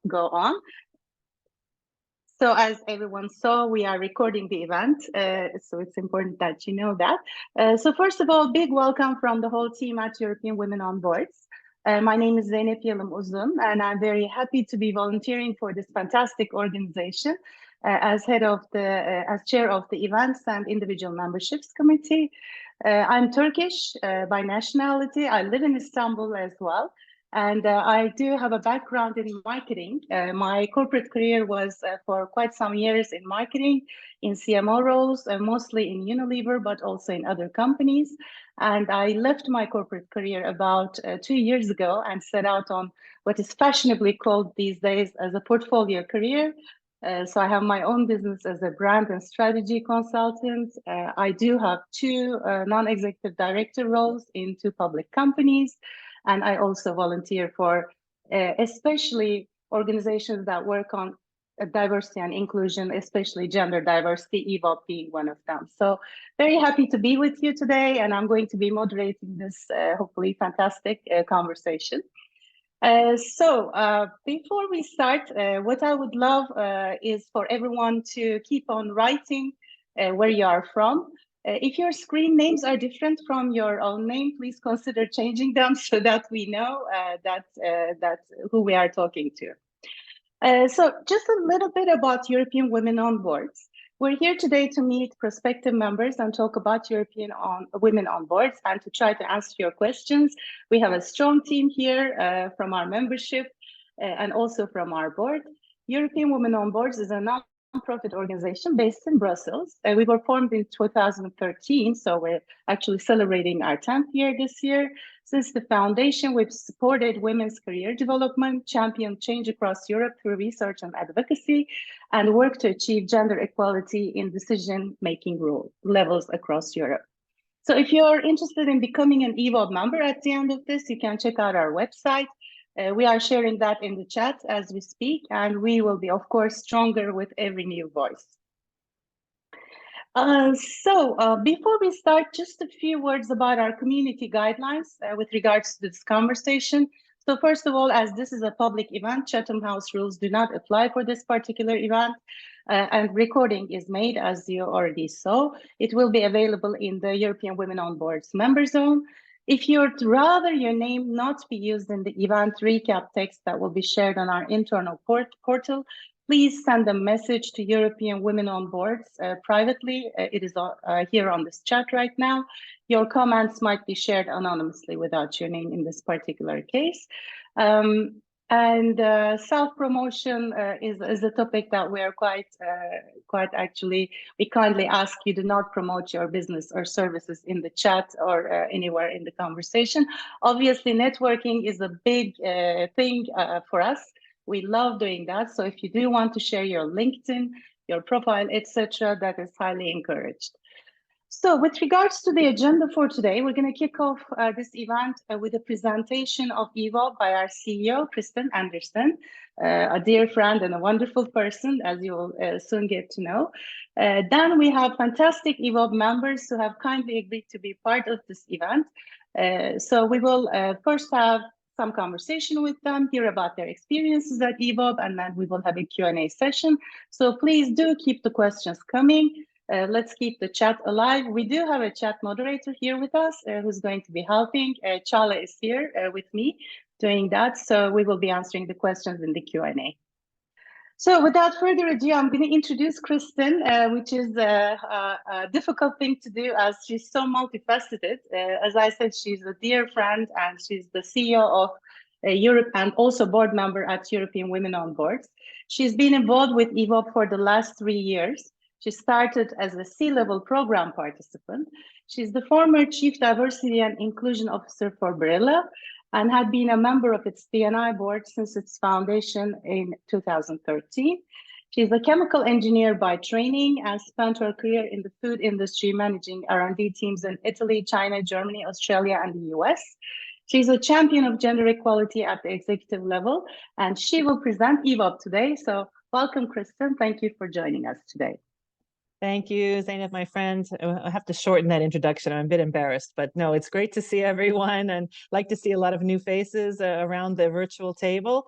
go on. So as everyone saw, we are recording the event, so it's important that you know that. So first of all, big welcome from the whole team at European Women on Boards. My name is Zeynep Yalım Uzun, and I'm very happy to be volunteering for this fantastic organization as chair of the Events and Individual Memberships Committee. I'm Turkish by nationality. I live in Istanbul as well. And I do have a background in marketing. My corporate career was for quite some years in marketing, in CMO roles, mostly in Unilever, but also in other companies. And I left my corporate career about 2 years ago and set out on what is fashionably called these days as a portfolio career. So I have my own business as a brand and strategy consultant. I do have 2 non-executive director roles in 2 public companies. And I also volunteer for especially organizations that work on diversity and inclusion, especially gender diversity, EWOB being one of them. So very happy to be with you today, and I'm going to be moderating this hopefully fantastic conversation. Before we start, what I would love is for everyone to keep on writing where you are from. If your screen names are different from your own name, please consider changing them so that we know that's who we are talking to. So just a little bit about European Women on Boards. We're here today to meet prospective members and talk about European Women on Boards and to try to answer your questions. We have a strong team here from our membership and also from our board. European Women on Boards is a non-profit organization based in Brussels. We were formed in 2013, so we're actually celebrating our 10th year this year. Since the foundation, we've supported women's career development, championed change across Europe through research and advocacy, and worked to achieve gender equality in decision-making levels across Europe. So if you're interested in becoming an EWOB member at the end of this, you can check out our website. We are sharing that in the chat as we speak, and we will be, of course, stronger with every new voice. Before we start, just a few words about our community guidelines with regards to this conversation. So first of all, as this is a public event, Chatham House rules do not apply for this particular event, and recording is made, as you already saw. It will be available in the European Women on Boards member zone. If you'd rather your name not be used in the event recap text that will be shared on our internal portal, please send a message to European Women on Boards privately. It is here on this chat right now. Your comments might be shared anonymously without your name in this particular case. Self-promotion is a topic that we are quite actually, we kindly ask you to not promote your business or services in the chat or anywhere in the conversation. Obviously, networking is a big thing for us. We love doing that. So if you do want to share your LinkedIn, your profile, etc., that is highly encouraged. So with regards to the agenda for today, we're going to kick off this event with a presentation of EWOB by our CEO, Kristen Anderson, a dear friend and a wonderful person, as you will soon get to know. Then we have fantastic EWOB members who have kindly agreed to be part of this event. So we will first have some conversation with them, hear about their experiences at EWOB, and then we will have a Q&A session. So please do keep the questions coming. Let's keep the chat alive. We do have a chat moderator here with us who's going to be helping. Chala is here with me doing that. So we will be answering the questions in the Q&A. So without further ado, I'm going to introduce Kristen, which is a difficult thing to do as she's so multifaceted. As I said, she's a dear friend and she's the CEO of Europe and also board member at European Women on Boards. She's been involved with EWOB for the last 3 years. She started as a C-level program participant. She's the former Chief Diversity and Inclusion Officer for Barilla and had been a member of its D&I board since its foundation in 2013. She's a chemical engineer by training and spent her career in the food industry managing R&D teams in Italy, China, Germany, Australia, and the US. She's a champion of gender equality at the executive level, and she will present EWOB today. So welcome, Kristen. Thank you for joining us today. Thank you, Zainab, my friend. I have to shorten that introduction. I'm a bit embarrassed, but no, it's great to see everyone and like to see a lot of new faces around the virtual table.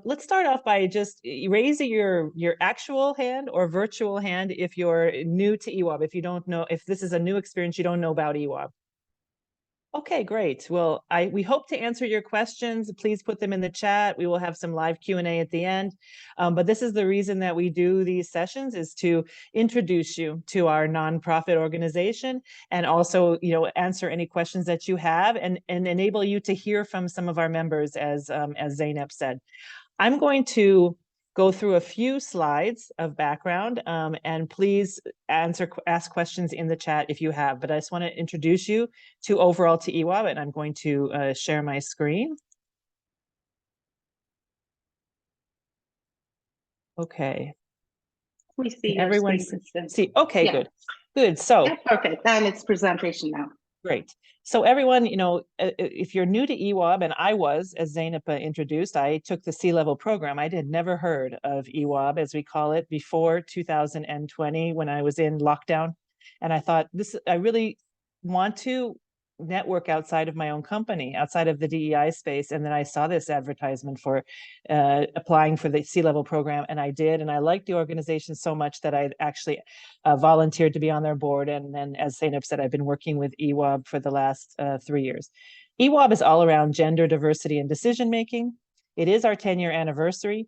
Let's start off by just raising your actual hand or virtual hand if you're new to EWOB, if you don't know, if this is a new experience, you don't know about EWOB. Okay, great. Well, we hope to answer your questions. Please put them in the chat. We will have some live Q&A at the end. But this is the reason that we do these sessions, is to introduce you to our nonprofit organization and also, answer any questions that you have and enable you to hear from some of our members, as Zainab said. I'm going to go through a few slides of background, and please ask questions in the chat if you have. But I just want to introduce you to overall to EWOB, and I'm going to share my screen. Okay. We see your Everyone screen, Kristen. see? Okay, yeah. Good. So yeah, perfect. And it's presentation now. Great. So everyone, if you're new to EWOB, and I was, as Zainab introduced, I took the C-level program. I had never heard of EWOB, as we call it, before 2020 when I was in lockdown. And I thought, I really want to network outside of my own company, outside of the DEI space. And then I saw this advertisement for applying for the C-level program, and I did. And I liked the organization so much that I actually volunteered to be on their board. And then, as Zainab said, I've been working with EWOB for the last 3 years. EWOB is all around gender diversity and decision making. It is our 10-year anniversary.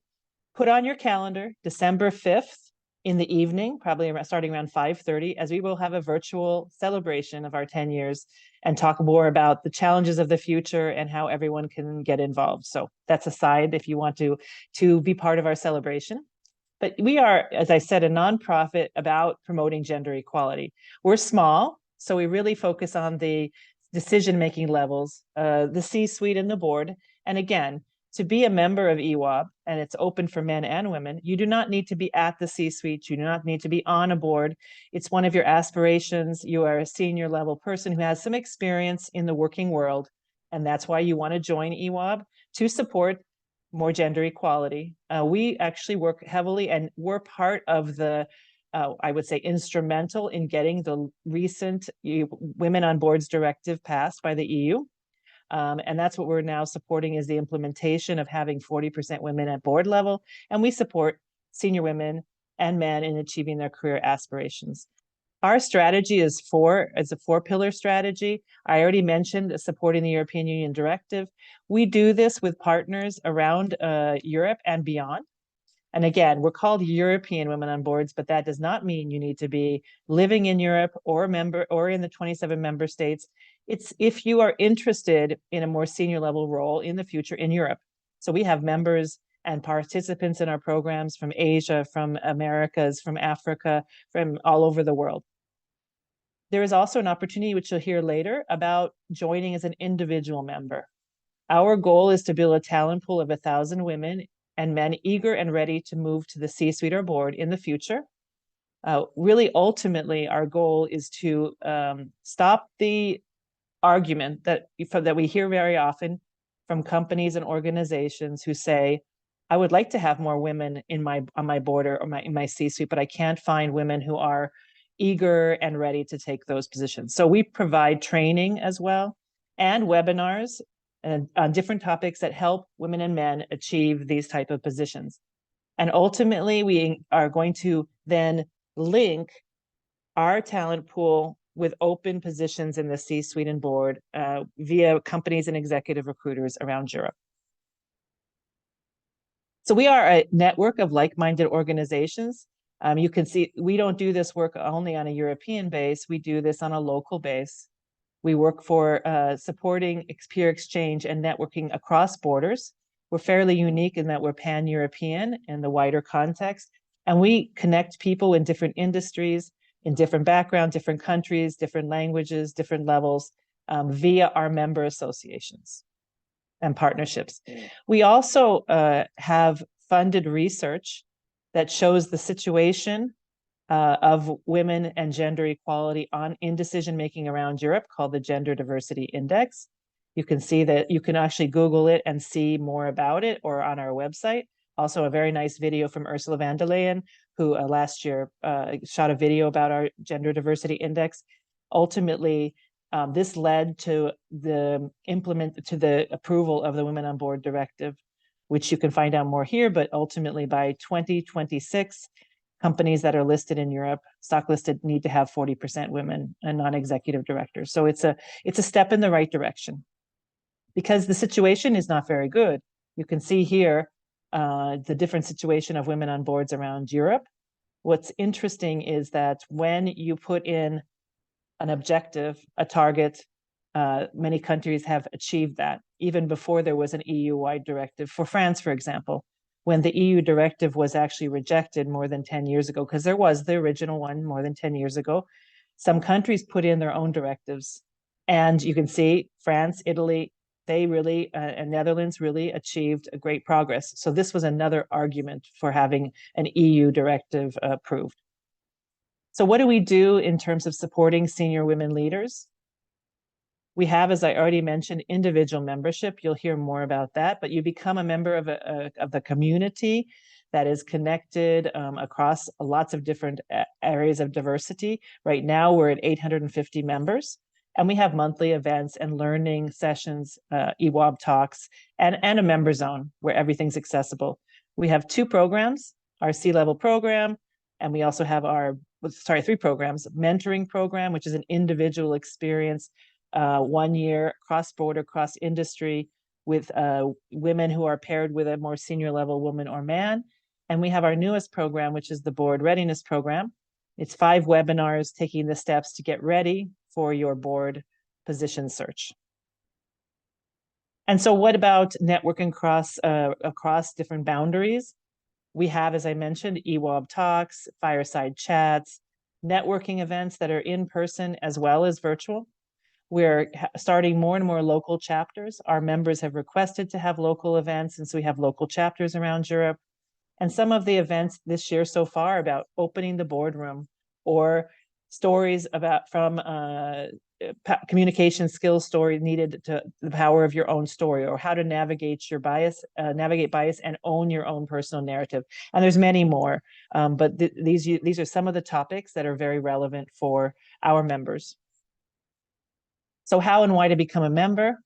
Put on your calendar, December 5th in the evening, probably starting around 5:30, as we will have a virtual celebration of our 10 years and talk more about the challenges of the future and how everyone can get involved. So that's a side if you want to be part of our celebration. But we are, as I said, a nonprofit about promoting gender equality. We're small, so we really focus on the decision-making levels, the C-suite and the board. And again, to be a member of EWOB, and it's open for men and women, you do not need to be at the C-suite. You do not need to be on a board. It's one of your aspirations. You are a senior level person who has some experience in the working world, and that's why you want to join EWOB, to support more gender equality. We actually work heavily, and we're part of the, I would say, instrumental in getting the recent Women on Boards directive passed by the EU. And that's what we're now supporting, is the implementation of having 40% women at board level. And we support senior women and men in achieving their career aspirations. Our strategy is a 4-pillar strategy. I already mentioned supporting the European Union directive. We do this with partners around Europe and beyond. And again, we're called European Women on Boards, but that does not mean you need to be living in Europe or in the 27 member states. It's if you are interested in a more senior level role in the future in Europe. So we have members and participants in our programs from Asia, from Americas, from Africa, from all over the world. There is also an opportunity, which you'll hear later, about joining as an individual member. Our goal is to build a talent pool of 1,000 women and men eager and ready to move to the C-suite or board in the future. Really, ultimately, our goal is to stop the argument that we hear very often from companies and organizations who say, I would like to have more women on my board or in my C-suite, but I can't find women who are eager and ready to take those positions. So we provide training as well, and webinars on different topics that help women and men achieve these type of positions. And ultimately, we are going to then link our talent pool with open positions in the C-suite and board via companies and executive recruiters around Europe. So we are a network of like-minded organizations. You can see we don't do this work only on a European base. We do this on a local base. We work for supporting peer exchange and networking across borders. We're fairly unique in that we're pan-European in the wider context, and we connect people in different industries, in different backgrounds, different countries, different languages, different levels, via our member associations and partnerships. We also have funded research that shows the situation of women and gender equality in decision making around Europe, called the Gender Diversity Index. You can see that you can actually Google it and see more about it, or on our website. Also a very nice video from Ursula von der Leyen, who last year shot a video about our gender diversity index. Ultimately, this led to the approval of the Women on Board Directive, which you can find out more here, but ultimately by 2026, companies that are listed in Europe, stock listed, need to have 40% women and non-executive directors. So it's a step in the right direction. Because the situation is not very good. You can see here the different situation of women on boards around Europe. What's interesting is that when you put in an objective, a target, many countries have achieved that, even before there was an EU-wide directive. For France, for example, when the EU directive was actually rejected more than 10 years ago, because there was the original one more than 10 years ago, some countries put in their own directives. And you can see France, Italy, they really, and Netherlands really achieved a great progress. So this was another argument for having an EU directive approved. So what do we do in terms of supporting senior women leaders? We have, as I already mentioned, individual membership. You'll hear more about that, but you become a member of the community that is connected across lots of different areas of diversity. Right now, we're at 850 members, and we have monthly events and learning sessions, EWOB talks, and a member zone where everything's accessible. We have 2 programs, our C-level program, and we also have our, 3 programs, mentoring program, which is an individual experience, 1 year cross-border, cross-industry with women who are paired with a more senior level woman or man. And we have our newest program, which is the Board Readiness Program. It's 5 webinars taking the steps to get ready for your board position search. And so what about networking across different boundaries? We have, as I mentioned, EWOB talks, fireside chats, networking events that are in person as well as virtual. We're starting more and more local chapters. Our members have requested to have local events, and so we have local chapters around Europe. And some of the events this year so far about opening the boardroom, or stories from communication skills story needed to the power of your own story, or how to navigate your bias, navigate bias and own your own personal narrative. And there's many more, but these are some of the topics that are very relevant for our members. So how and why to become a member?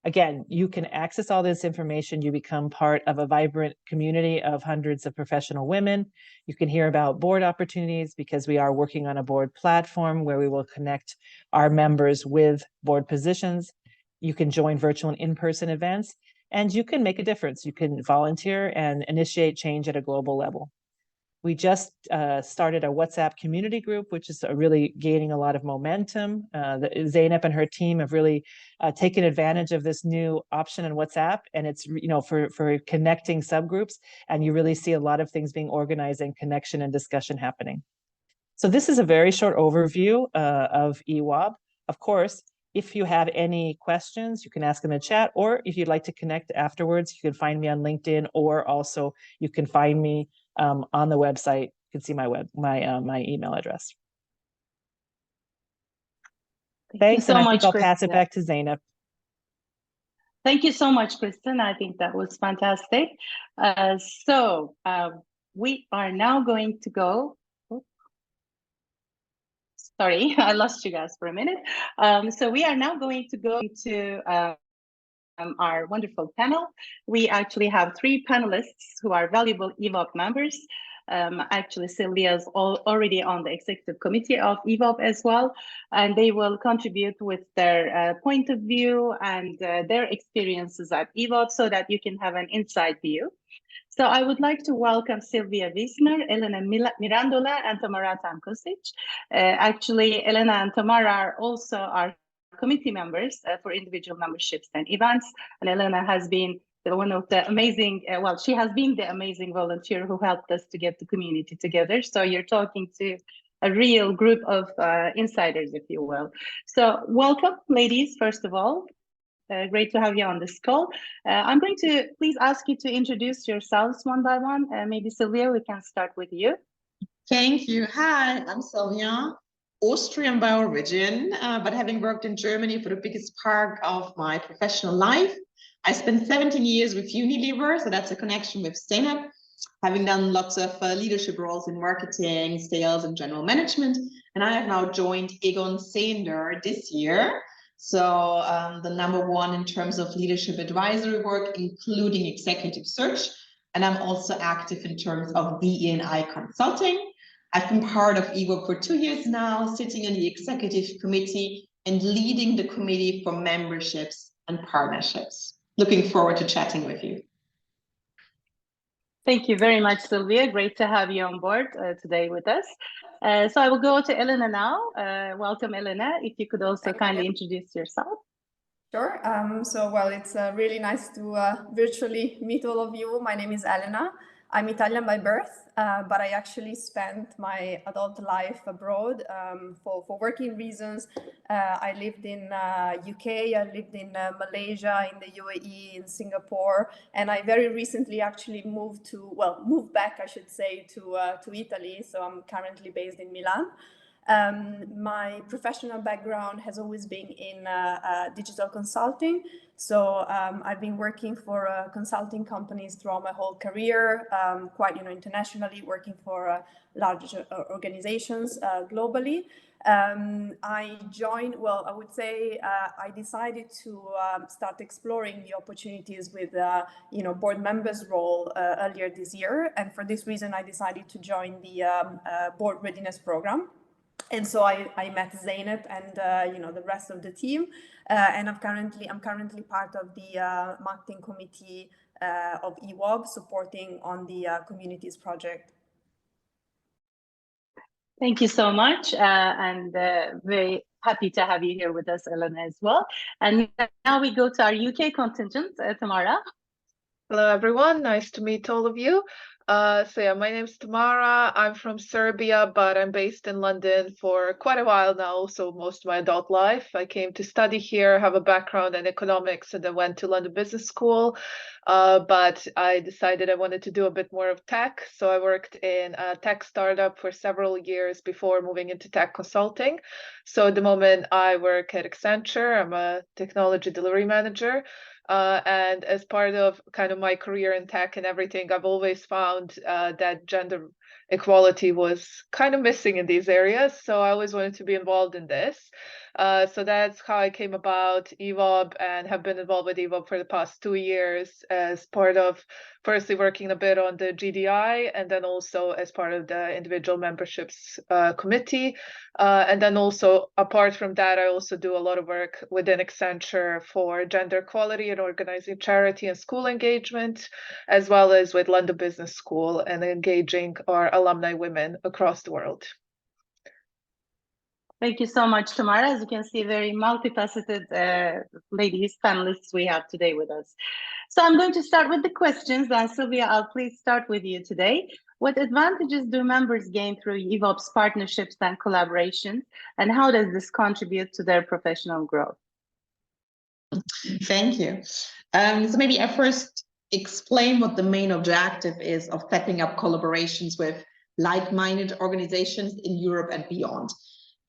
Again, you can access all this information. You become part of a vibrant community of hundreds of professional women. You can hear about board opportunities because we are working on a board platform where we will connect our members with board positions. You can join virtual and in-person events, and you can make a difference. You can volunteer and initiate change at a global level. We just started a WhatsApp community group, which is really gaining a lot of momentum. Zeynep and her team have really taken advantage of this new option in WhatsApp, and it's for connecting subgroups, and you really see a lot of things being organized and connection and discussion happening. So this is a very short overview of EWOB. Of course, if you have any questions, you can ask in the chat, or if you'd like to connect afterwards, you can find me on LinkedIn, or also you can find me on the website. You can see my email address. Thanks so much, I think I'll pass it back to Zeynep. Thank you so much, Kristen. I think that was fantastic. So we are now going to go. Sorry, I lost you guys for a minute. So we are now going to go into our wonderful panel. We actually have 3 panelists who are valuable EWOB members. Actually, Sylvia is already on the executive committee of EWOB as well, and they will contribute with their point of view and their experiences at EWOB so that you can have an inside view. So I would like to welcome Sylvia Wiesner, Elena Mirandola, and Tamara Tankosic. Actually, Elena and Tamara are also our committee members for individual memberships and events. And Elena has been one of the amazing, she has been the amazing volunteer who helped us to get the community together. So you're talking to a real group of insiders, if you will. So welcome, ladies, first of all. Great to have you on this call. I'm going to please ask you to introduce yourselves one by one. Maybe Sylvia, we can start with you. Thank you. Hi, I'm Sylvia. Austrian by origin, but having worked in Germany for the biggest part of my professional life, I spent 17 years with Unilever, so that's a connection with Zeynep, having done lots of leadership roles in marketing, sales, and general management. And I have now joined Egon Zehnder this year. So the #1 in terms of leadership advisory work, including executive search. And I'm also active in terms of DE&I consulting. I've been part of EWOB for 2 years now, sitting in the executive committee and leading the committee for memberships and partnerships. Looking forward to chatting with you. Thank you very much, Sylvia. Great to have you on board today with us. So I will go to Elena now. Welcome, Elena. If you could also kindly introduce yourself. Sure. Well, it's really nice to virtually meet all of you. My name is Elena. I'm Italian by birth, but I actually spent my adult life abroad for working reasons. I lived in UK, I lived in Malaysia, in the UAE, in Singapore, and I very recently actually moved back, I should say, to Italy. So I'm currently based in Milan. My professional background has always been in digital consulting. So I've been working for consulting companies throughout my whole career, quite internationally, working for large organizations globally. I joined, I would say I decided to start exploring the opportunities with, board members role earlier this year. And for this reason, I decided to join the board readiness program. And so I met Zeynep and the rest of the team, and I'm currently part of the marketing committee of EWOB, supporting on the communities project. Thank you so much, and very happy to have you here with us, Elena, as well. And now we go to our UK contingent, Tamara. Hello, everyone. Nice to meet all of you. My name is Tamara. I'm from Serbia, but I'm based in London for quite a while now, so most of my adult life. I came to study here, have a background in economics, and then went to London Business School. But I decided I wanted to do a bit more of tech, so I worked in a tech startup for several years before moving into tech consulting. So at the moment, I work at Accenture. I'm a technology delivery manager. And as part of kind of my career in tech and everything, I've always found that gender equality was kind of missing in these areas. So I always wanted to be involved in this. So that's how I came about EWOB and have been involved with EWOB for the past 2 years as part of firstly working a bit on the GDI and then also as part of the individual memberships committee. And then also apart from that, I also do a lot of work within Accenture for gender equality and organizing charity and school engagement, as well as with London Business School and engaging our alumni women across the world. Thank you so much, Tamara. As you can see, very multifaceted ladies panelists we have today with us. So I'm going to start with the questions. And Sylvia, I'll please start with you today. What advantages do members gain through EWOB's partnerships and collaborations? And how does this contribute to their professional growth? Thank you. So maybe I first explain what the main objective is of setting up collaborations with like-minded organizations in Europe and beyond.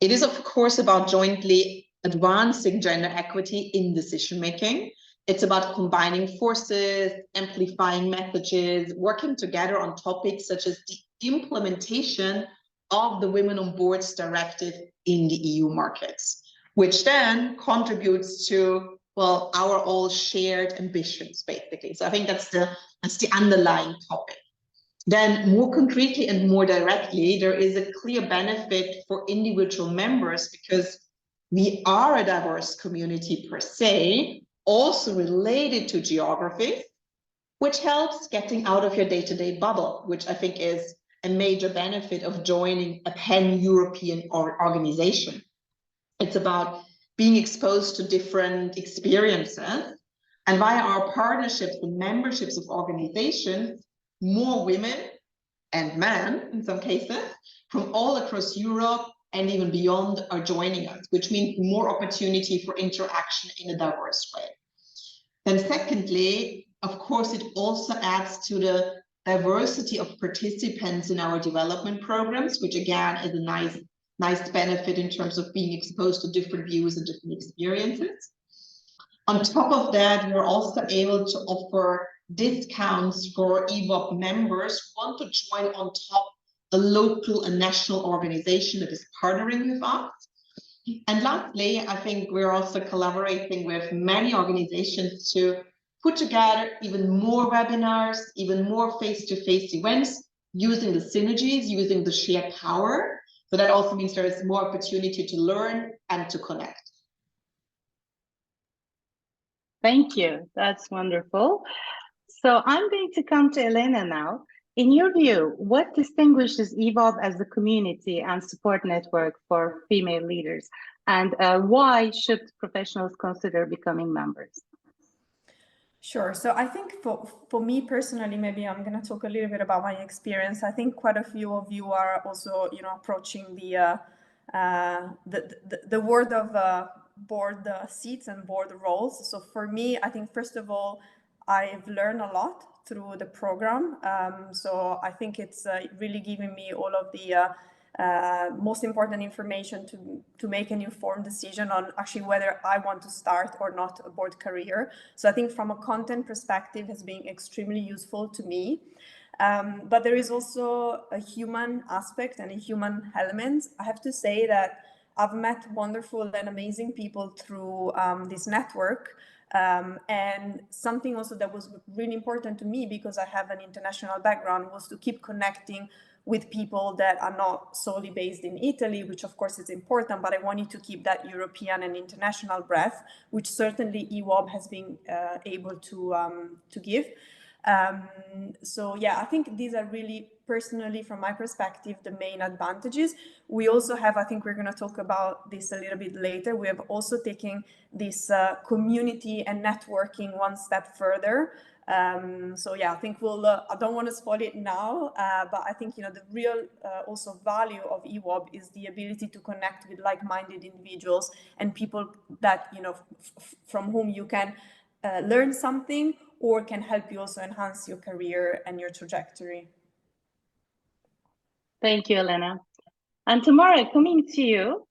It is, of course, about jointly advancing gender equity in decision-making. It's about combining forces, amplifying messages, working together on topics such as the implementation of the Women on Boards Directive in the EU markets, which then contributes to, well, our all shared ambitions, basically. So I think that's the underlying topic. Then more concretely and more directly, there is a clear benefit for individual members because we are a diverse community per se, also related to geography, which helps getting out of your day-to-day bubble, which I think is a major benefit of joining a pan-European organization. It's about being exposed to different experiences, and via our partnerships and memberships of organizations, more women and men, in some cases, from all across Europe and even beyond are joining us, which means more opportunity for interaction in a diverse way. Then secondly, of course, it also adds to the diversity of participants in our development programs, which again is a nice benefit in terms of being exposed to different views and different experiences. On top of that, we're also able to offer discounts for EWOB members who want to join on top a local and national organization that is partnering with us. And lastly, I think we're also collaborating with many organizations to put together even more webinars, even more face-to-face events, using the synergies, using the shared power. So that also means there is more opportunity to learn and to connect. Thank you. That's wonderful. So I'm going to come to Elena now. In your view, what distinguishes EWOB as a community and support network for female leaders? And why should professionals consider becoming members? Sure. So I think for me personally, maybe I'm going to talk a little bit about my experience. I think quite a few of you are also, approaching the world of board seats and board roles. So for me, I think first of all, I've learned a lot through the program. So I think it's really giving me all of the most important information to make an informed decision on actually whether I want to start or not a board career. So I think from a content perspective has been extremely useful to me. But there is also a human aspect and a human element. I have to say that I've met wonderful and amazing people through this network. And something also that was really important to me, because I have an international background, was to keep connecting with people that are not solely based in Italy, which of course is important, but I wanted to keep that European and international breadth, which certainly EWOB has been able to give. So yeah, I think these are really, personally, from my perspective, the main advantages. We also have, I think we're going to talk about this a little bit later, we have also taken this community and networking one step further. So yeah, I think I don't want to spoil it now, but I think, the real also value of EWOB is the ability to connect with like-minded individuals and people that, from whom you can learn something or can help you also enhance your career and your trajectory. Thank you, Elena. And Tamara, coming to you,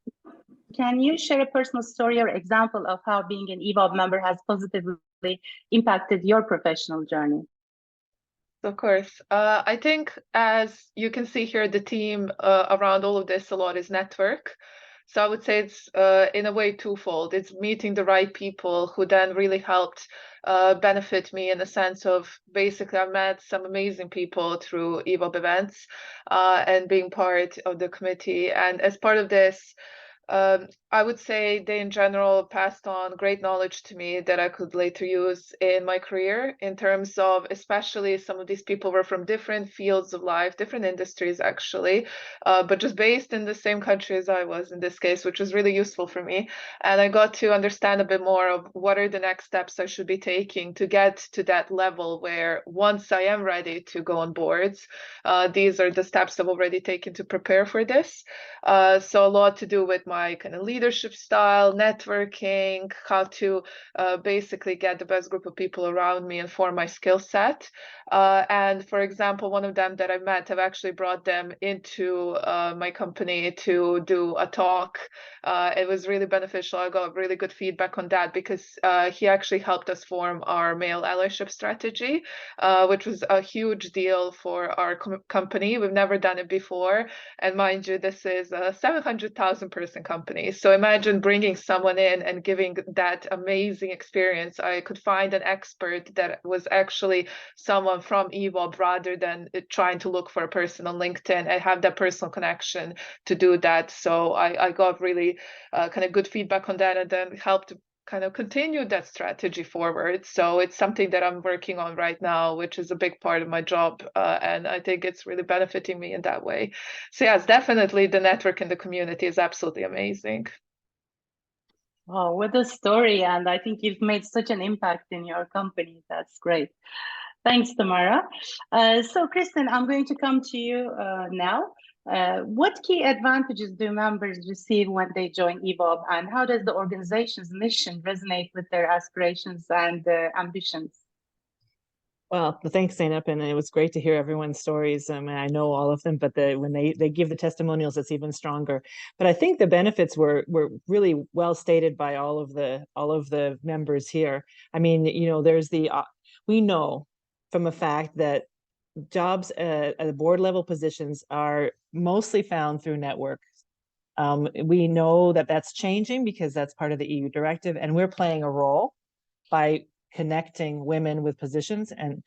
can you share a personal story or example of how being an EWOB member has positively impacted your professional journey? Of course. I think, as you can see here, the team around all of this a lot is network. So I would say it's in a way twofold. It's meeting the right people who then really helped benefit me in the sense of, basically, I met some amazing people through EWOB events and being part of the committee. And as part of this, I would say they in general passed on great knowledge to me that I could later use in my career, in terms of, especially some of these people were from different fields of life, different industries actually, but just based in the same country as I was in this case, which was really useful for me. And I got to understand a bit more of what are the next steps I should be taking to get to that level where, once I am ready to go on boards, these are the steps I've already taken to prepare for this. So a lot to do with my kind of leadership style, networking, how to basically get the best group of people around me and form my skill set. And for example, one of them that I met, I've actually brought them into my company to do a talk. It was really beneficial. I got really good feedback on that, because he actually helped us form our male allyship strategy, which was a huge deal for our company. We've never done it before. And mind you, this is a 700,000 person company. So imagine bringing someone in and giving that amazing experience. I could find an expert that was actually someone from EWOB, rather than trying to look for a person on LinkedIn. I have that personal connection to do that. So I got really kind of good feedback on that, and then helped kind of continue that strategy forward. So it's something that I'm working on right now, which is a big part of my job. And I think it's really benefiting me in that way. So yes, definitely the network in the community is absolutely amazing. Oh, what a story. And I think you've made such an impact in your company. That's great. Thanks, Tamara. So Kristen, I'm going to come to you now. What key advantages do members receive when they join EWOB, and how does the organization's mission resonate with their aspirations and ambitions? Well, thanks, Zainab, and it was great to hear everyone's stories. I mean, I know all of them, but when they give the testimonials, it's even stronger. But I think the benefits were really well stated by all of the members here. I mean, there's we know from a fact that jobs at board level positions are mostly found through networks. We know that that's changing because that's part of the EU directive, and we're playing a role by connecting women with positions. And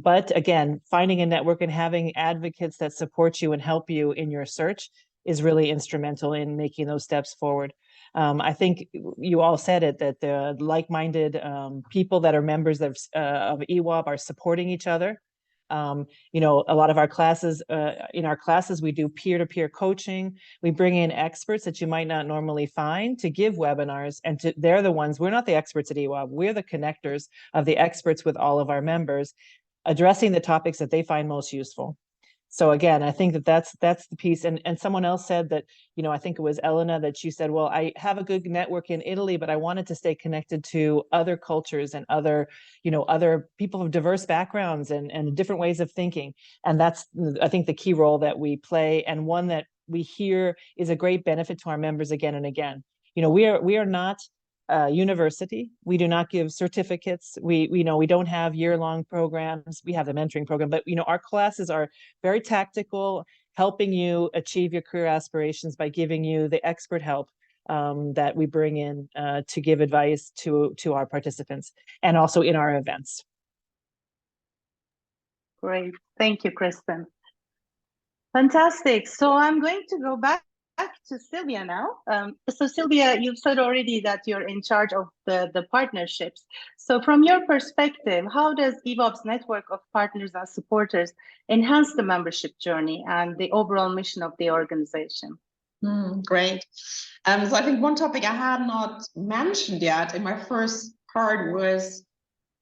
but again, finding a network and having advocates that support you and help you in your search is really instrumental in making those steps forward. I think you all said it, that the like-minded people that are members of EWOB are supporting each other. A lot of our classes, in our classes, we do peer-to-peer coaching. We bring in experts that you might not normally find to give webinars, and they're the ones, we're not the experts at EWOB, we're the connectors of the experts with all of our members, addressing the topics that they find most useful. So again, I think that's the piece. And someone else said that, I think it was Elena, that she said, well, I have a good network in Italy, but I wanted to stay connected to other cultures and other people of diverse backgrounds and different ways of thinking. And that's, I think, the key role that we play, and one that we hear is a great benefit to our members again and again. We are not university. We do not give certificates. We don't have year-long programs. We have the mentoring program, but our classes are very tactical, helping you achieve your career aspirations by giving you the expert help that we bring in to give advice to our participants, and also in our events. Great, thank you, Kristen. Fantastic. So I'm going to go back to Sylvia now. So Sylvia, you've said already that you're in charge of the partnerships. So from your perspective, how does EWOB's network of partners and supporters enhance the membership journey and the overall mission of the organization? Great. So I think one topic I had not mentioned yet in my first part was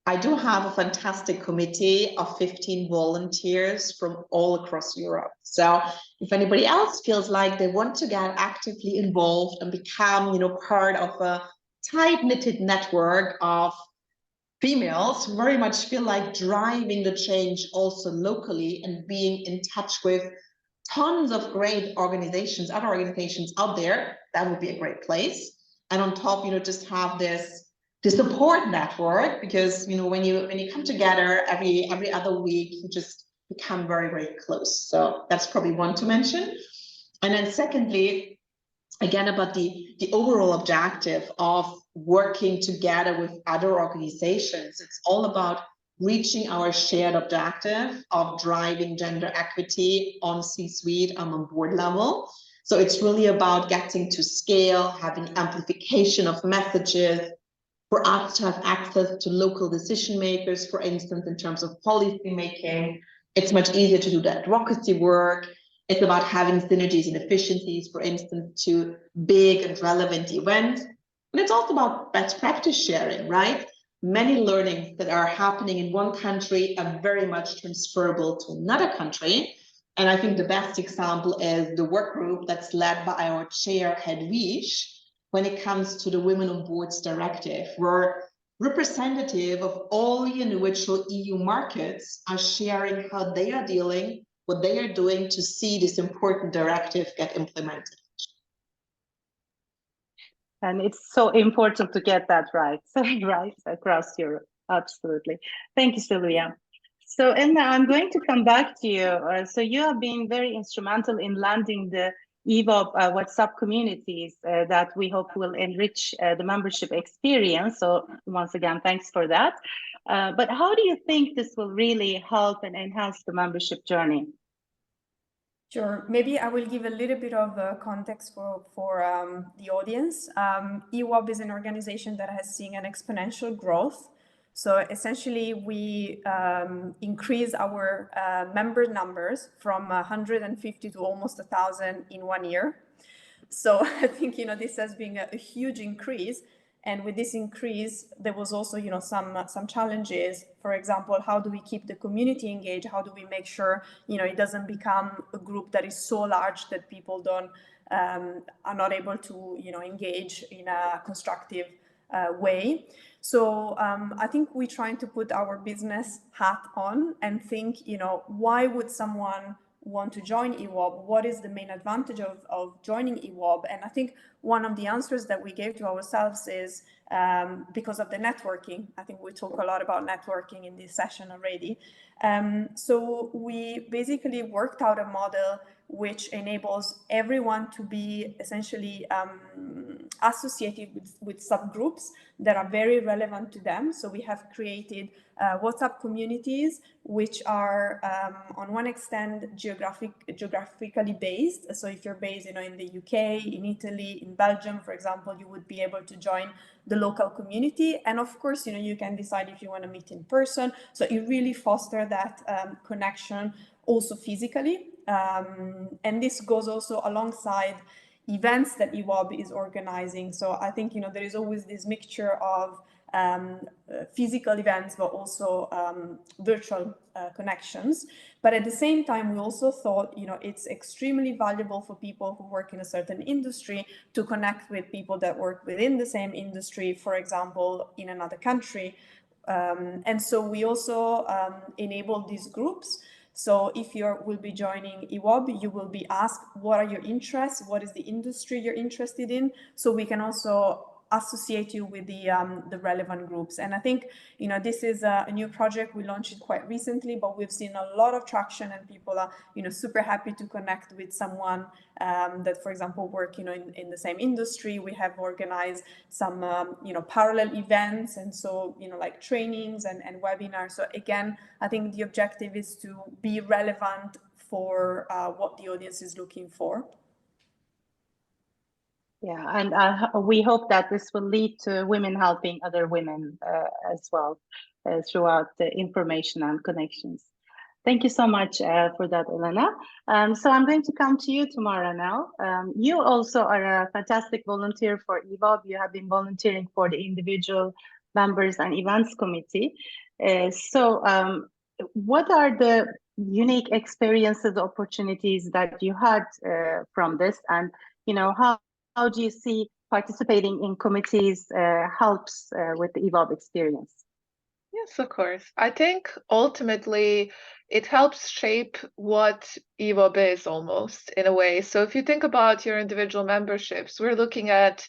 I do have a fantastic committee of 15 volunteers from all across Europe. So if anybody else feels like they want to get actively involved and become, part of a tight-knitted network of females who very much feel like driving the change also locally and being in touch with tons of great organizations, other organizations out there, that would be a great place. And on top, just have the support network, because when you come together every other week, you just become very, very close. So that's probably one to mention. And then secondly, again, about the overall objective of working together with other organizations. It's all about reaching our shared objective of driving gender equity on C-suite and on board level. So it's really about getting to scale, having amplification of messages, for us to have access to local decision makers, for instance, in terms of policy making. It's much easier to do the advocacy work. It's about having synergies and efficiencies, for instance, to big and relevant events. And it's also about best practice sharing, right? Many learnings that are happening in one country are very much transferable to another country. And I think the best example is the work group that's led by our chair, Hedwig, when it comes to the Women on Boards Directive, where representative of all the individual EU markets are sharing how they are dealing, what they are doing to see this important directive get implemented. And it's so important to get that right, right, across Europe. Absolutely. Thank you, Sylvia. So Elna, I'm going to come back to you. So you have been very instrumental in landing the EWOB WhatsApp communities that we hope will enrich the membership experience. So once again, thanks for that. But how do you think this will really help and enhance the membership journey? Sure. Maybe I will give a little bit of context for the audience. EWOB is an organization that has seen an exponential growth. So essentially, we increase our member numbers from 150 to almost 1,000 in 1 year. So I think this has been a huge increase. And with this increase, there was also some challenges. For example, how do we keep the community engaged? How do we make sure it doesn't become a group that is so large that people are not able to engage in a constructive way. So I think we're trying to put our business hat on and think, why would someone want to join EWOB? What is the main advantage of joining EWOB? And I think one of the answers that we gave to ourselves is because of the networking. I think we talk a lot about networking in this session already. So we basically worked out a model which enables everyone to be essentially associated with subgroups that are very relevant to them. So we have created WhatsApp communities, which are on one extent geographically based. So if you're based, in the UK, in Italy, in Belgium, for example, you would be able to join the local community. And of course, you can decide if you want to meet in person. So it really fosters that connection also physically. And this goes also alongside events that EWOB is organizing. So I think, there is always this mixture of physical events, but also virtual connections. But at the same time, we also thought, it's extremely valuable for people who work in a certain industry to connect with people that work within the same industry, for example, in another country. And so we also enable these groups. So if you will be joining EWOB, you will be asked, what are your interests? What is the industry you're interested in? So we can also associate you with the relevant groups. And I think, this is a new project. We launched it quite recently, but we've seen a lot of traction and people are, super happy to connect with someone that, for example, work, in the same industry. We have organized some, parallel events. And so, like trainings and webinars. So again, I think the objective is to be relevant for what the audience is looking for. Yeah, and we hope that this will lead to women helping other women as well throughout the information and connections. Thank you so much for that, Elena. So I'm going to come to you, Tamara, now. You also are a fantastic volunteer for EWOB. You have been volunteering for the individual members and events committee. So what are the unique experiences, opportunities that you had from this? And, how do you see participating in committees helps with the EWOB experience? Yes, of course. I think ultimately it helps shape what EWOB is almost in a way. So if you think about your individual memberships, we're looking at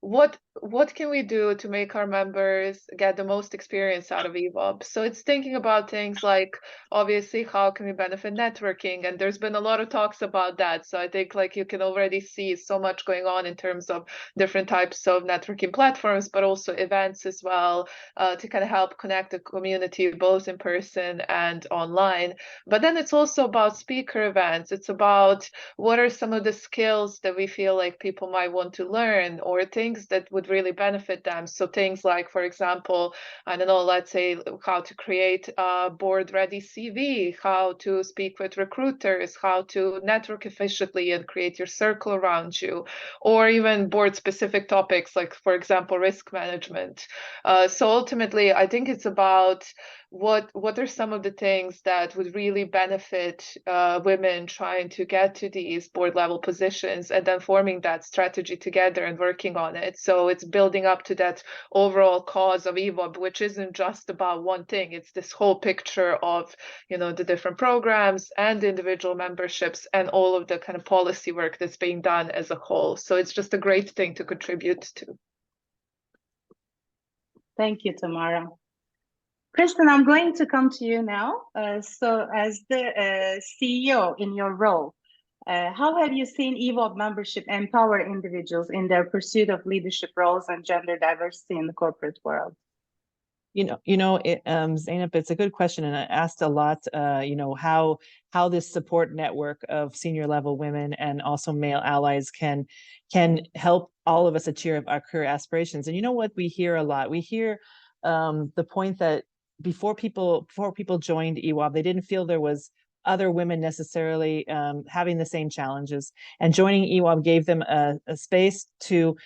what can we do to make our members get the most experience out of EWOB? So it's thinking about things like, obviously, how can we benefit networking? And there's been a lot of talks about that. So I think you can already see so much going on in terms of different types of networking platforms, but also events as well, to kind of help connect the community both in person and online. But then it's also about speaker events. It's about what are some of the skills that we feel like people might want to learn, or things that would really benefit them. So things like, for example, I don't know, let's say how to create a board-ready CV, how to speak with recruiters, how to network efficiently and create your circle around you, or even board-specific topics like, for example, risk management. So ultimately, I think it's about what are some of the things that would really benefit women trying to get to these board level positions, and then forming that strategy together and working on it. So it's building up to that overall cause of EWOB, which isn't just about one thing. It's this whole picture of, the different programs and individual memberships and all of the kind of policy work that's being done as a whole. So it's just a great thing to contribute to. Thank you, Tamara. Kristen, I'm going to come to you now. So as the CEO in your role, how have you seen EWOB membership empower individuals in their pursuit of leadership roles and gender diversity in the corporate world? Zeynep, it's a good question, and I asked a lot. How this support network of senior level women and also male allies can help all of us achieve our career aspirations. And what we hear a lot? We hear the point that before people joined EWOB, they didn't feel there was other women necessarily having the same challenges, and joining EWOB gave them a space to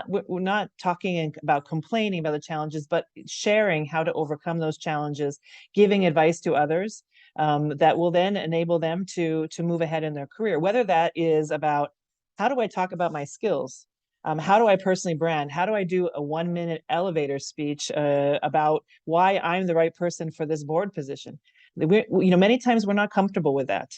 we're not talking about complaining about the challenges, but sharing how to overcome those challenges, giving advice to others that will then enable them to move ahead in their career, whether that is about how do I talk about my skills, How do I personally brand? How do I do a 1-minute elevator speech about why I'm the right person for this board position? Many times we're not comfortable with that.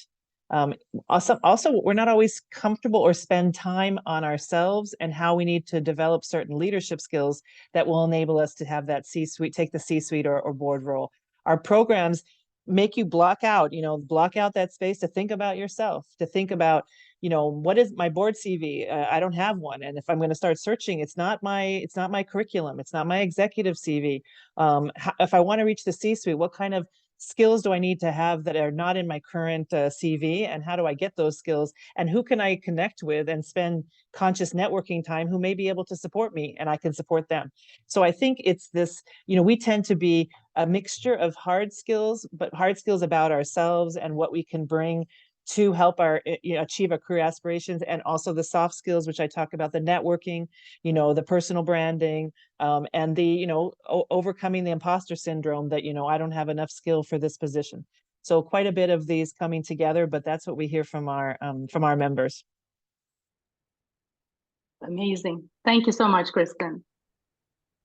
Also, we're not always comfortable or spend time on ourselves and how we need to develop certain leadership skills that will enable us to have that C-suite, take the C-suite or board role. Our programs make you block out that space to think about yourself, to think about, what is my board CV? I don't have one. And if I'm going to start searching, it's not my curriculum. It's not my executive CV. If I want to reach the C-suite, what kind of skills do I need to have that are not in my current CV, and how do I get those skills, and who can I connect with and spend conscious networking time who may be able to support me and I can support them. So I think it's this, we tend to be a mixture of hard skills, but hard skills about ourselves and what we can bring to help our achieve our career aspirations, and also the soft skills, which I talk about, the networking, the personal branding, and the overcoming the imposter syndrome that I don't have enough skill for this position. So quite a bit of these coming together, but that's what we hear from our members. Amazing. Thank you so much, Kristen.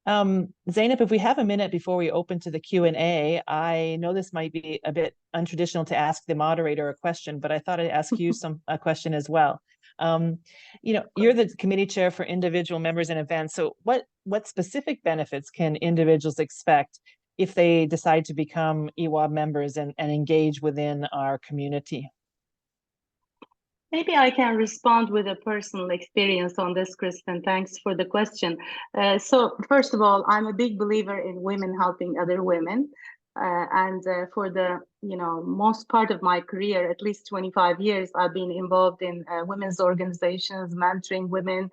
Zeynep, if we have a minute before we open to the Q&A, I know this might be a bit untraditional to ask the moderator a question, but I thought I'd ask you a question as well. You're the committee chair for individual members and events. So what specific benefits can individuals expect if they decide to become EWOB members and engage within our community? Maybe I can respond with a personal experience on this, Kristen. Thanks for the question. So first of all, I'm a big believer in women helping other women. For the most part of my career, at least 25 years, I've been involved in women's organizations, mentoring women,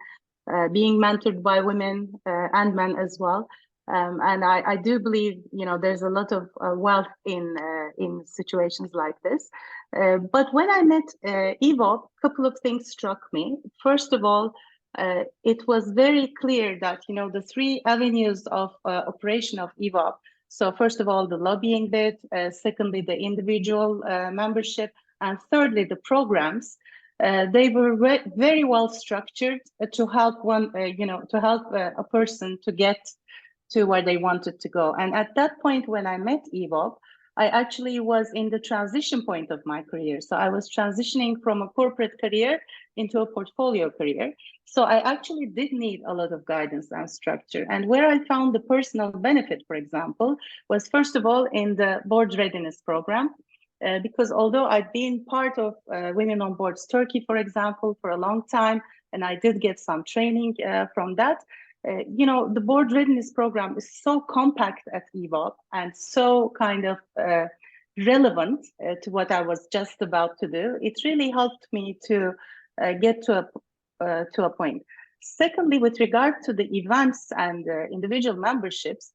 being mentored by women and men as well. And I do believe there's a lot of wealth in situations like this. But when I met EWOB, a couple of things struck me. First of all, it was very clear that the 3 avenues of operation of EWOB. So first of all, the lobbying bit, secondly, the individual membership, and thirdly, the programs. They were very well structured to help a person to get to where they wanted to go. And at that point, when I met EWOB, I actually was in the transition point of my career. So I was transitioning from a corporate career into a portfolio career. So I actually did need a lot of guidance and structure. And where I found the personal benefit, for example, was first of all in the board readiness program. Because although I've been part of Women on Boards Turkey, for example, for a long time, and I did get some training from that, the board readiness program is so compact at EWOB and so kind of relevant to what I was just about to do. It really helped me to get to a point. Secondly, with regard to the events and individual memberships,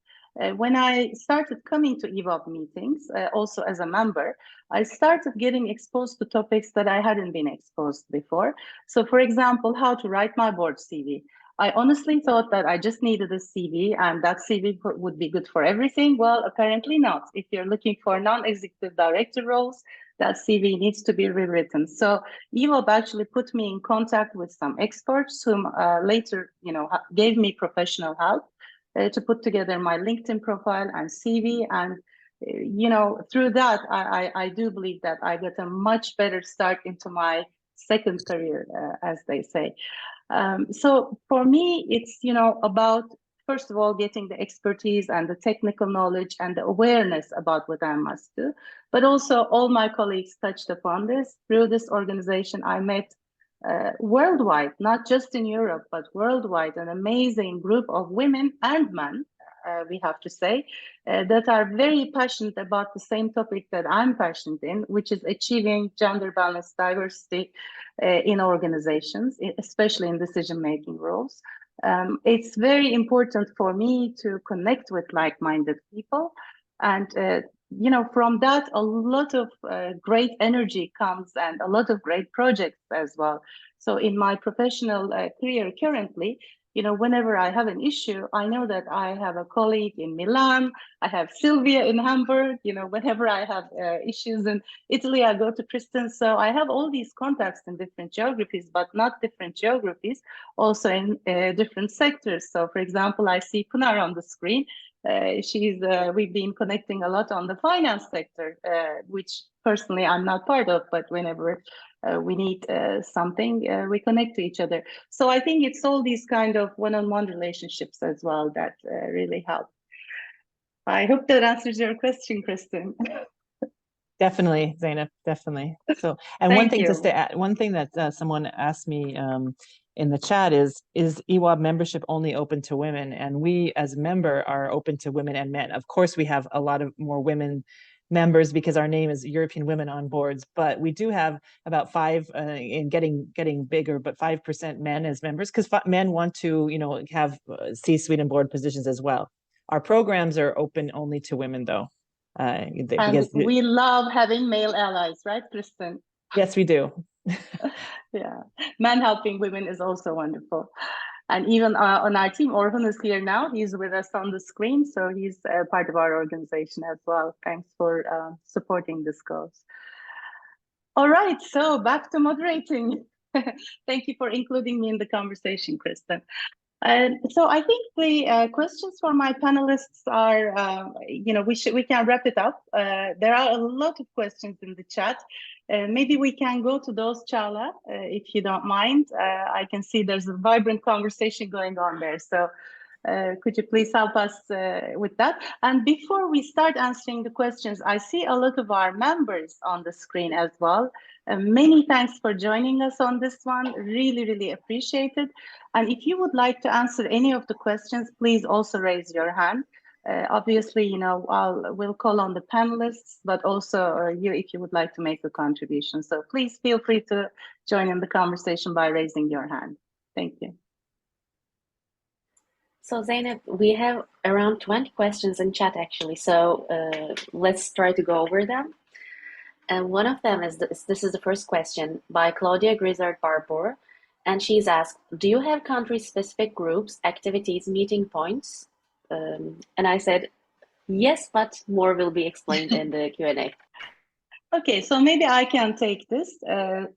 when I started coming to EWOB meetings, also as a member, I started getting exposed to topics that I hadn't been exposed before. So, for example, how to write my board CV. I honestly thought that I just needed a CV and that CV would be good for everything. Well, apparently not. If you're looking for non-executive director roles, that CV needs to be rewritten. So EWOB actually put me in contact with some experts whom later, gave me professional help to put together my LinkedIn profile and CV. And, through that, I do believe that I got a much better start into my second career, as they say. So for me, it's, about, first of all, getting the expertise and the technical knowledge and the awareness about what I must do. But also all my colleagues touched upon this. Through this organization, I met worldwide, not just in Europe, but worldwide, an amazing group of women and men, we have to say, that are very passionate about the same topic that I'm passionate in, which is achieving gender balanced diversity in organizations, especially in decision-making roles. It's very important for me to connect with like-minded people. And, from that, a lot of great energy comes and a lot of great projects as well. So in my professional career currently, whenever I have an issue, I know that I have a colleague in Milan, I have Sylvia in Hamburg, whenever I have issues in Italy, I go to Kristen. So I have all these contacts in different geographies, but not different geographies, also in different sectors. So for example, I see Pınar on the screen. We've been connecting a lot on the finance sector, which personally I'm not part of, but whenever we need something, we connect to each other. So I think it's all these kind of one-on-one relationships as well that really help. I hope that answers your question, Kristen. Definitely, Zainab, definitely. So, and one thing just to add, one thing that someone asked me in the chat is EWOB membership only open to women? And we as a member are open to women and men. Of course, we have a lot of more women members because our name is European Women on Boards, but we do have about 5 in getting bigger, but 5% men as members, because men want to, have C-suite and board positions as well. Our programs are open only to women though. And we love having male allies, right, Kristen? Yes, we do. Yeah, men helping women is also wonderful. And even on our team, Orhan is here now. He's with us on the screen, so he's part of our organization as well. Thanks for supporting this cause. All right, so back to moderating. Thank you for including me in the conversation, Kristen. So I think the questions for my panelists are, we can wrap it up. There are a lot of questions in the chat. Maybe we can go to those, Chala, if you don't mind. I can see there's a vibrant conversation going on there. So could you please help us with that? And before we start answering the questions, I see a lot of our members on the screen as well. Many thanks for joining us on this one. Really, really appreciate it. And if you would like to answer any of the questions, please also raise your hand. Obviously, we'll call on the panelists, but also you if you would like to make a contribution. So please feel free to join in the conversation by raising your hand. Thank you. So Zainab, we have around 20 questions in chat actually. So let's try to go over them. And one of them is this is the first question by Claudia Grizzard-Barbour. And she's asked, do you have country-specific groups, activities, meeting points? And I said, yes, but more will be explained in the Q&A. Okay, so maybe I can take this.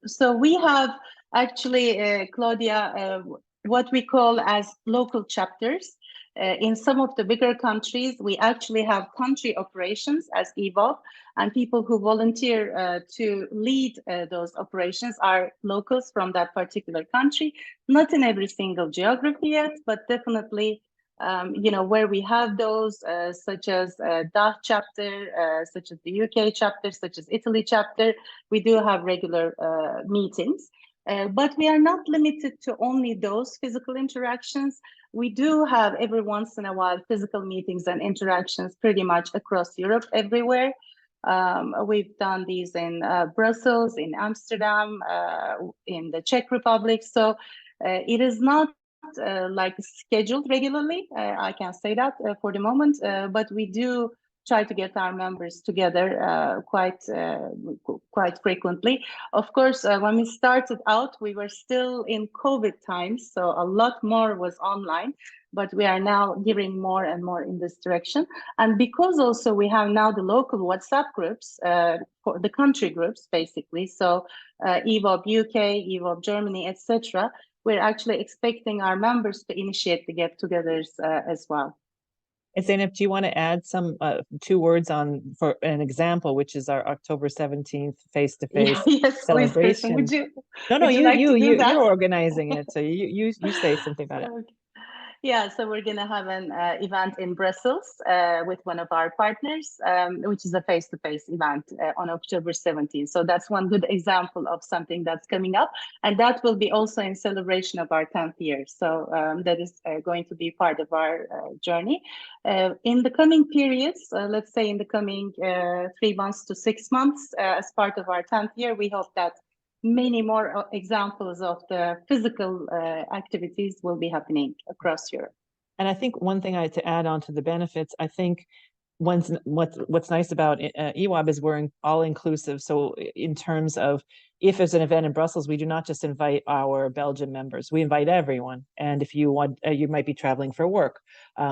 So we have actually, Claudia, what we call as local chapters. In some of the bigger countries, we actually have country operations as EWOB, and people who volunteer to lead those operations are locals from that particular country. Not in every single geography yet, but definitely, where we have those, such as DACH chapter, such as the UK chapter, such as Italy chapter, we do have regular meetings. But we are not limited to only those physical interactions. We do have every once in a while physical meetings and interactions pretty much across Europe, everywhere. We've done these in Brussels, in Amsterdam, in the Czech Republic. So it is not like scheduled regularly, I can say that for the moment, but we do try to get our members together quite frequently. Of course, when we started out, we were still in COVID times, so a lot more was online, but we are now gearing more and more in this direction. And because also we have now the local WhatsApp groups, for the country groups, basically, so EWOB UK, EWOB Germany, etc., we're actually expecting our members to initiate the get-togethers as well. Zainab, do you want to add some 2 words for an example, which is our October 17th face-to-face celebration? Please, Kristen, you're organizing it, so you say something about it. Yeah, so we're going to have an event in Brussels with one of our partners, which is a face-to-face event on October 17th. So that's one good example of something that's coming up. And that will be also in celebration of our 10th year. So that is going to be part of our journey. In the coming periods, let's say in the coming 3 months to 6 months, as part of our 10th year, we hope that many more examples of the physical activities will be happening across Europe. And I think one thing to add on to the benefits, I think what's nice about EWOB is we're all inclusive. So in terms of if there's an event in Brussels, we do not just invite our Belgian members, we invite everyone. And if you want, you might be traveling for work,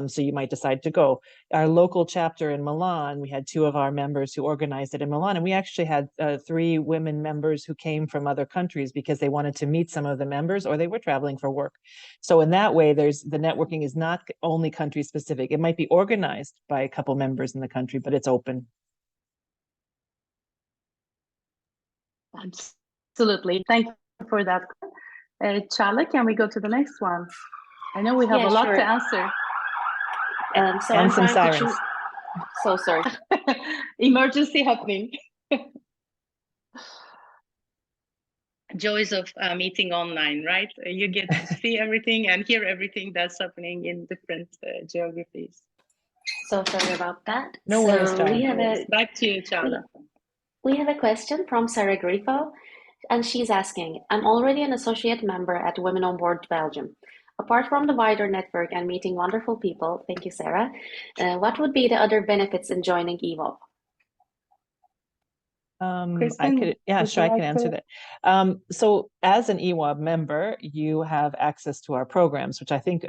so you might decide to go. Our local chapter in Milan, we had 2 of our members who organized it in Milan, and we actually had 3 women members who came from other countries because they wanted to meet some of the members, or they were traveling for work. So in that way, the networking is not only country specific. It might be organized by a couple members in the country, but it's open. Absolutely. Thank you for that. Chala, can we go to the next one? I know we have Yeah, a lot sure. to answer. So And I'm some trying to sirens. choose. So sorry. Emergency happening. Joys of meeting online, right? You get to see everything and hear everything that's happening in different geographies. So sorry about that. No worries, So we have Yes. Back to you, Chala. we have a question from Sarah Grifo, and she's asking, I'm already an associate member at Women on Board Belgium. Apart from the wider network and meeting wonderful people, thank you, Sarah, what would be the other benefits in joining EWOB? Kristen, Sure, I can answer that. So as an EWOB member, you have access to our programs, which I think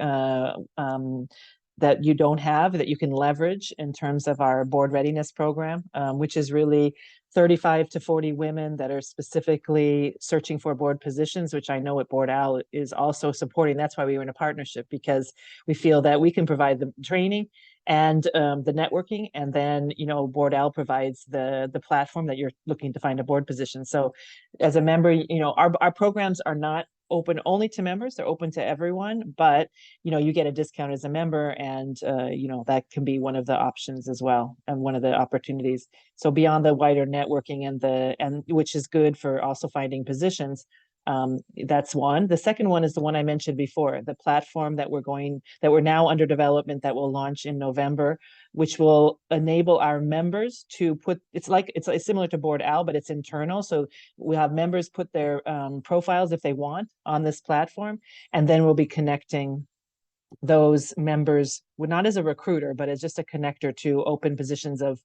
that you don't have, that you can leverage in terms of our board readiness program, which is really 35 to 40 women that are specifically searching for board positions, which I know at Board Al is also supporting. That's why we were in a partnership, because we feel that we can provide the training and the networking, and then Board Al provides the platform that you're looking to find a board position. So as a member, our programs are not open only to members, they're open to everyone, but you get a discount as a member, and that can be one of the options as well, and one of the opportunities. So beyond the wider networking and which is good for also finding positions, that's one. The second one is the one I mentioned before, the platform that we're now under development, that will launch in November, which will enable our members to put, it's similar to Board Al, but it's internal. So we'll have members put their profiles, if they want, on this platform, and then we'll be connecting those members, not as a recruiter, but as just a connector to open positions of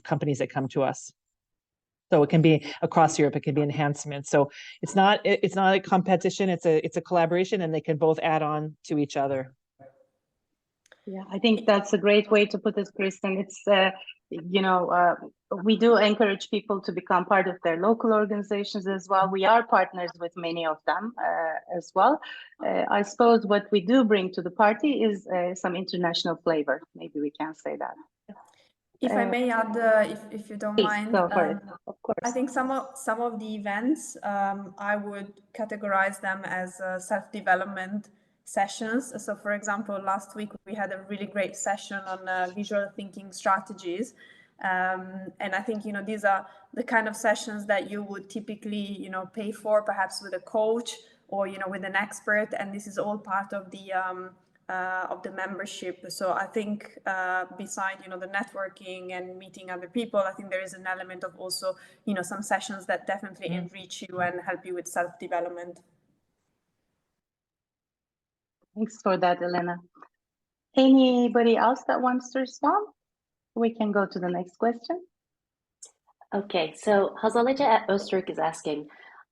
companies that come to us. So it can be across Europe, it can be enhancement. So it's not a competition, it's a collaboration, and they can both add on to each other. Yeah, I think that's a great way to put it, Kristen. It's, we do encourage people to become part of their local organizations as well. We are partners with many of them as well. I suppose what we do bring to the party is some international flavor. Maybe we can say that. If I may add, if you don't mind, go for it. Of course. I think some of the events, I would categorize them as self-development sessions. So for example, last week we had a really great session on visual thinking strategies. And I think, these are the kind of sessions that you would typically, pay for, perhaps with a coach or, with an expert. And this is all part of the membership. So I think beside, the networking and meeting other people, I think there is an element of also, some sessions that definitely enrich you and help you with self-development. Thanks for that, Elena. Anybody else that wants to respond? We can go to the next question. Okay, so Hazalija at Österreich is asking,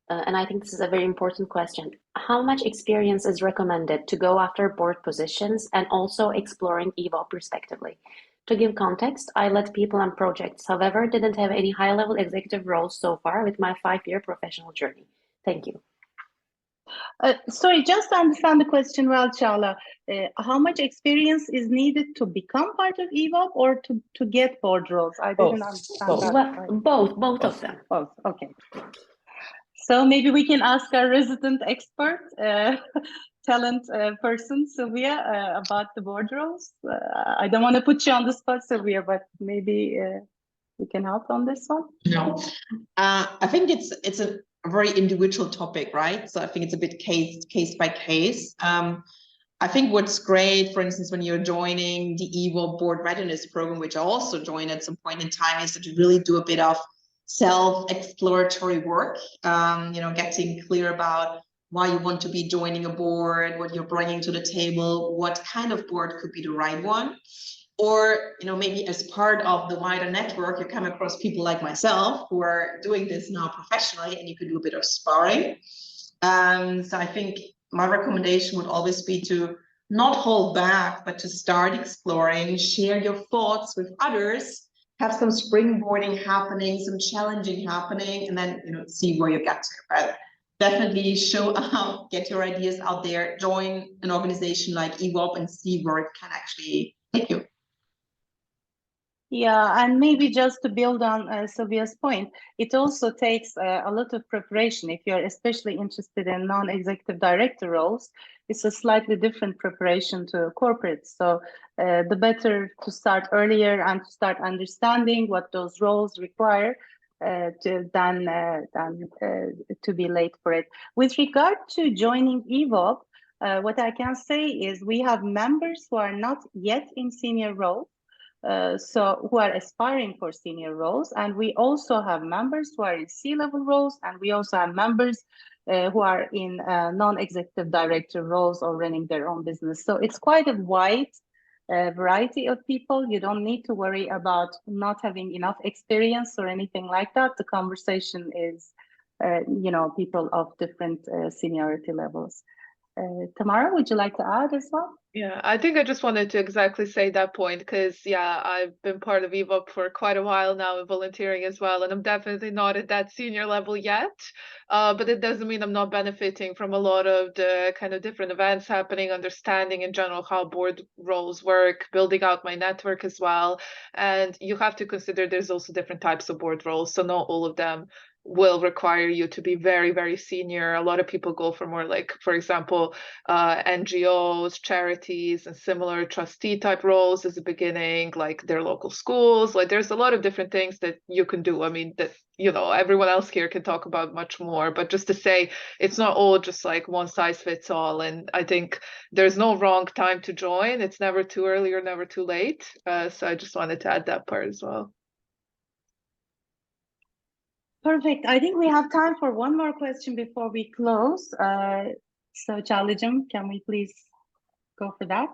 and I think this is a very important question, how much experience is recommended to go after board positions and also exploring EWOB respectively? To give context, I led people and projects, however, didn't have any high-level executive roles so far with my 5-year professional journey. Thank you. Sorry, just to understand the question well, Chala, how much experience is needed to become part of EWOB or to get board roles? I didn't understand that. Both of them. Both, okay. So maybe we can ask our resident expert, talent person, Sylvia, about the board roles. I don't want to put you on the spot, Sylvia, but maybe we can help on this one. No, I think it's a very individual topic, right? So I think it's a bit case by case. I think what's great, for instance, when you're joining the EWOB board readiness program, which I also joined at some point in time, is to really do a bit of self-exploratory work, getting clear about why you want to be joining a board, what you're bringing to the table, what kind of board could be the right one. or maybe as part of the wider network, you come across people like myself who are doing this now professionally, and you could do a bit of sparring. So I think my recommendation would always be to not hold back, but to start exploring, share your thoughts with others, have some springboarding happening, some challenging happening, and then see where you get to. But definitely show up, get your ideas out there, join an organization like EWOB and see where it can actually take you. Yeah, and maybe just to build on Sylvia's point, it also takes a lot of preparation. If you're especially interested in non-executive director roles, it's a slightly different preparation to corporate. So the better to start earlier and to start understanding what those roles require than to be late for it. With regard to joining EWOB, what I can say is we have members who are not yet in senior roles, so who are aspiring for senior roles, and we also have members who are in C-level roles, and we also have members who are in non-executive director roles or running their own business. So it's quite a wide variety of people. You don't need to worry about not having enough experience or anything like that. The conversation is, people of different seniority levels. Tamara, would you like to add as well? Yeah, I think I just wanted to exactly say that point because, yeah, I've been part of EWOB for quite a while now and volunteering as well, and I'm definitely not at that senior level yet, but it doesn't mean I'm not benefiting from a lot of the kind of different events happening, understanding in general how board roles work, building out my network as well. And you have to consider there's also different types of board roles, so not all of them will require you to be very, very senior. A lot of people go for more like, for example, NGOs, charities, and similar trustee type roles as a beginning, like their local schools. Like there's a lot of different things that you can do. I mean, that, everyone else here can talk about much more, but just to say, it's not all just like one size fits all. And I think there's no wrong time to join. It's never too early or never too late. So I just wanted to add that part as well. Perfect. I think we have time for one more question before we close. So Chalijam, can we please go for that?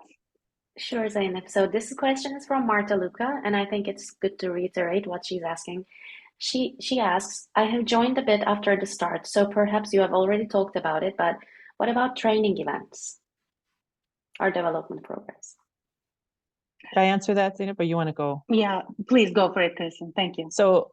Sure, Zainab. So this question is from Marta Luca, and I think it's good to reiterate what she's asking. She asks, I have joined a bit after the start, so perhaps you have already talked about it, but what about training events or development programs? Should I answer that, Zainab, or you want to go? Yeah, please go for it, Kristen. Thank you. So,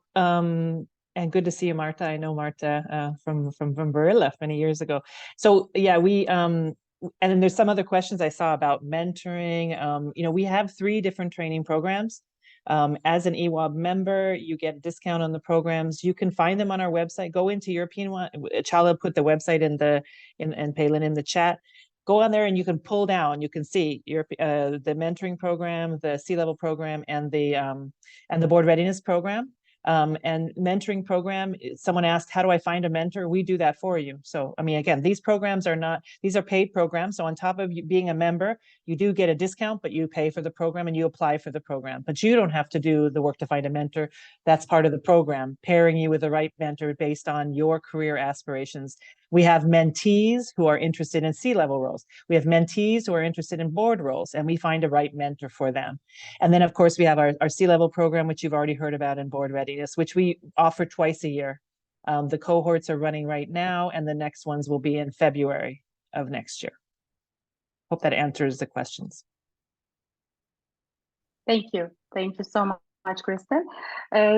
and good to see you, Marta. I know Marta from Barilla many years ago. So yeah, we and then there's some other questions I saw about mentoring. We have 3 different training programs. As an EWOB member, you get a discount on the programs. You can find them on our website. Go into European one. Chala put the website and Palin in the chat. Go on there and you can pull down. You can see the mentoring program, the C-level program, and the board readiness program. And mentoring program, someone asked, how do I find a mentor? We do that for you. So, I mean, again, these programs these are paid programs. So on top of you being a member, you do get a discount, but you pay for the program and you apply for the program. But you don't have to do the work to find a mentor. That's part of the program, pairing you with the right mentor based on your career aspirations. We have mentees who are interested in C-level roles. We have mentees who are interested in board roles, and we find a right mentor for them. And then, of course, we have our C-level program, which you've already heard about in board readiness, which we offer twice a year. The cohorts are running right now, and the next ones will be in February of next year. Hope that answers the questions. Thank you. Thank you so much, Kristen.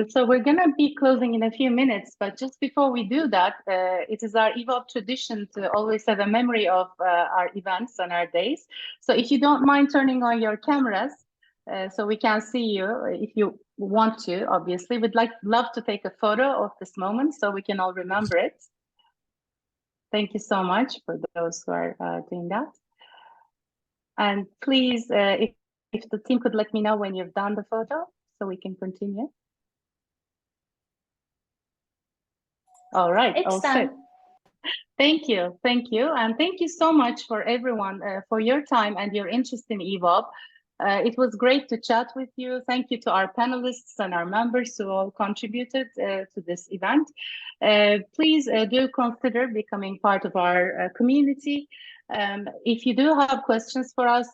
So we're going to be closing in a few minutes, but just before we do that, it is our EWOB tradition to always have a memory of our events and our days. So if you don't mind turning on your cameras, so we can see you if you want to, obviously. We'd love to take a photo of this moment so we can all remember it. Thank you so much for those who are doing that. And please, if the team could let me know when you've done the photo so we can continue. All right. It's done. Thank you. Thank you. And thank you so much for everyone for your time and your interest in EWOB. It was great to chat with you. Thank you to our panelists and our members who all contributed to this event. Please do consider becoming part of our community. If you do have questions for us,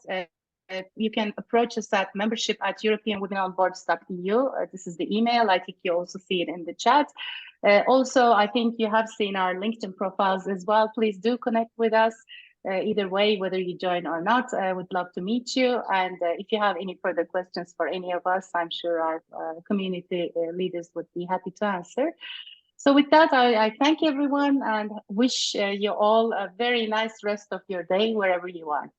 you can approach us at membership@europeanwomenonboards.eu. This is the email. I think you also see it in the chat. Also, I think you have seen our LinkedIn profiles as well. Please do connect with us. Either way, whether you join or not, I would love to meet you. And if you have any further questions for any of us, I'm sure our community leaders would be happy to answer. So with that, I thank everyone and wish you all a very nice rest of your day wherever you are.